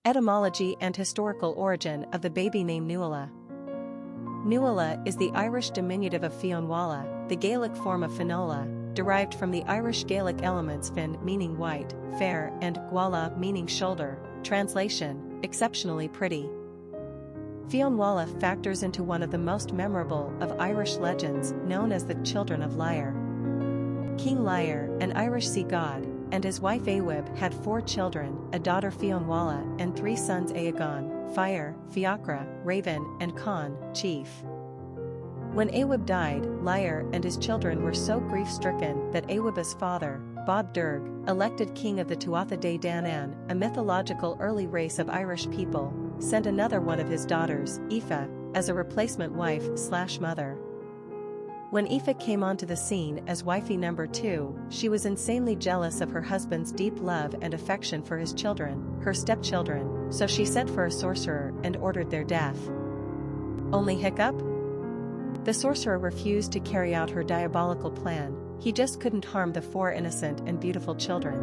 Etymology and historical origin of the baby name Nuala. Nuala is the Irish diminutive of Fionnuala, the Gaelic form of Finola, derived from the Irish Gaelic elements fin meaning white, fair and guala meaning shoulder, translation, exceptionally pretty. Fionnuala factors into one of the most memorable of Irish legends known as the Children of Lyre. King Lyre, an Irish sea god, and his wife Awib had 4 children, a daughter Fionnuala and 3 sons Aegon, Fire, Fiacra, Raven and Con, Chief. When Awib died, Lyre and his children were so grief-stricken that Awib's father, Bob Durg, elected king of the Tuatha-De Danann, a mythological early race of Irish people, sent another one of his daughters, Aoife, as a replacement wife/mother. When Aoife came onto the scene as wifey number 2, she was insanely jealous of her husband's deep love and affection for his children, her stepchildren, so she sent for a sorcerer and ordered their death. Only hiccup? The sorcerer refused to carry out her diabolical plan, he just couldn't harm the 4 innocent and beautiful children.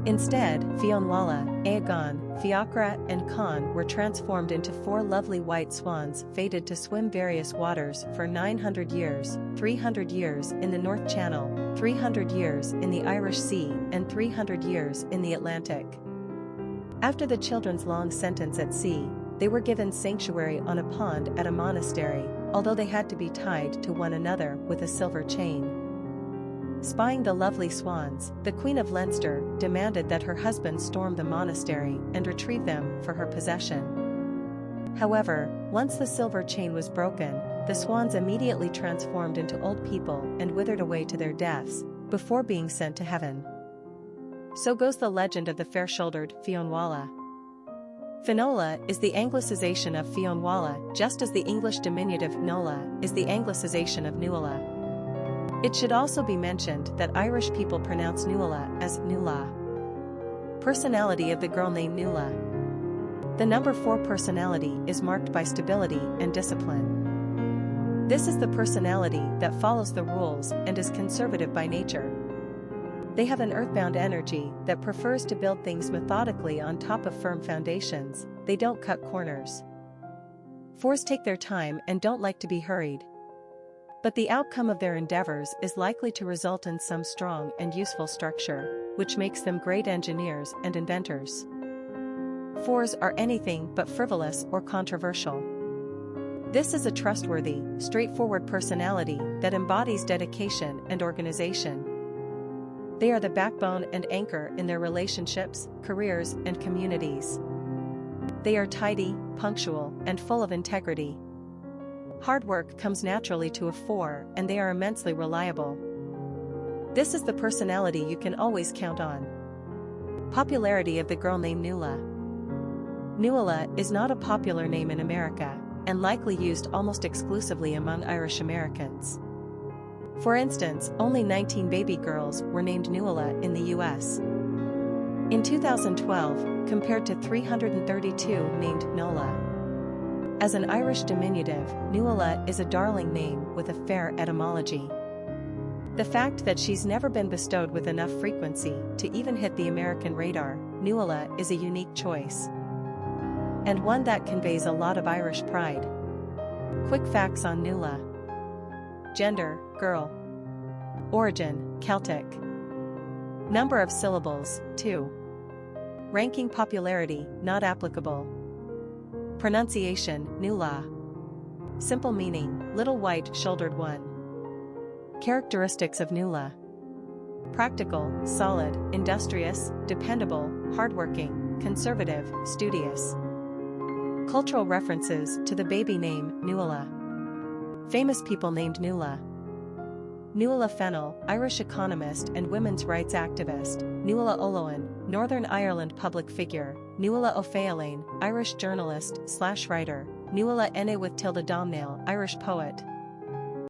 Instead, Fionnuala, Aegon, Fiacra and Con were transformed into 4 lovely white swans fated to swim various waters for 900 years, 300 years in the North Channel, 300 years in the Irish Sea and 300 years in the Atlantic. After the children's long sentence at sea, they were given sanctuary on a pond at a monastery, although they had to be tied to one another with a silver chain. Spying the lovely swans, the Queen of Leinster demanded that her husband storm the monastery and retrieve them for her possession. However, once the silver chain was broken, the swans immediately transformed into old people and withered away to their deaths, before being sent to heaven. So goes the legend of the fair-shouldered Fionnuala. Finola is the anglicization of Fionnuala, just as the English diminutive Nola is the anglicization of Nuala. It should also be mentioned that Irish people pronounce Nuala as Nula. Personality of the girl named Nuala. The number 4 personality is marked by stability and discipline. This is the personality that follows the rules and is conservative by nature. They have an earthbound energy that prefers to build things methodically on top of firm foundations, they don't cut corners. 4s take their time and don't like to be hurried. But the outcome of their endeavors is likely to result in some strong and useful structure, which makes them great engineers and inventors. 4s are anything but frivolous or controversial. This is a trustworthy, straightforward personality that embodies dedication and organization. They are the backbone and anchor in their relationships, careers, and communities. They are tidy, punctual, and full of integrity. Hard work comes naturally to a 4 and they are immensely reliable. This is the personality you can always count on. Popularity of the girl named Nuala. Nuala is not a popular name in America, and likely used almost exclusively among Irish Americans. For instance, only 19 baby girls were named Nuala in the US. In 2012, compared to 332 named Nola. As an Irish diminutive, Nuala is a darling name with a fair etymology. The fact that she's never been bestowed with enough frequency to even hit the American radar, Nuala is a unique choice. And one that conveys a lot of Irish pride. Quick facts on Nuala. Gender, girl. Origin, Celtic. Number of syllables, 2. Ranking popularity, not applicable. Pronunciation, Nuala. Simple meaning, little white-shouldered one. Characteristics of Nuala. Practical, solid, industrious, dependable, hardworking, conservative, studious. Cultural references to the baby name, Nuala. Famous people named Nuala. Nuala Fennell, Irish economist and women's rights activist. Nuala Oloan, Northern Ireland public figure. Nuala O'Fealain, Irish journalist/writer. Nuala Ene with Tilda Domhnaill, Irish poet.